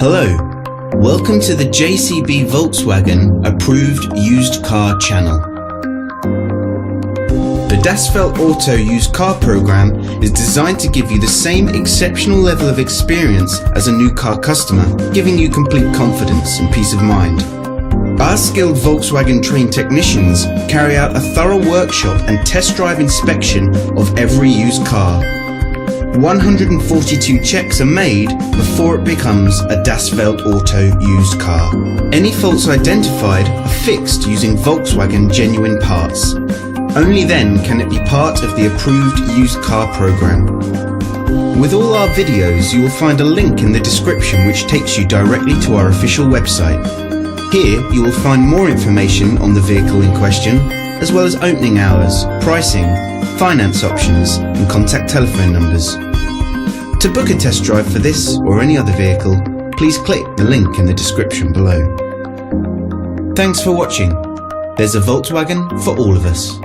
Hello, welcome to the JCB Volkswagen approved used car channel. The Das Feld Auto used car program is designed to give you the same exceptional level of experience as a new car customer, giving you complete confidence and peace of mind. Our skilled Volkswagen trained technicians carry out a thorough workshop and test drive inspection of every used car. 142 checks are made before it becomes a Das Feld Auto used car. Any faults identified are fixed using Volkswagen genuine parts. Only then can it be part of the approved used car program. With all our videos, you will find a link in the description which takes you directly to our official website. Here you will find more information on the vehicle in question, as well as opening hours, pricing, finance options and contact telephone numbers. To book a test drive for this or any other vehicle, please click the link in the description below. Thanks for watching. There's a Volkswagen for all of us.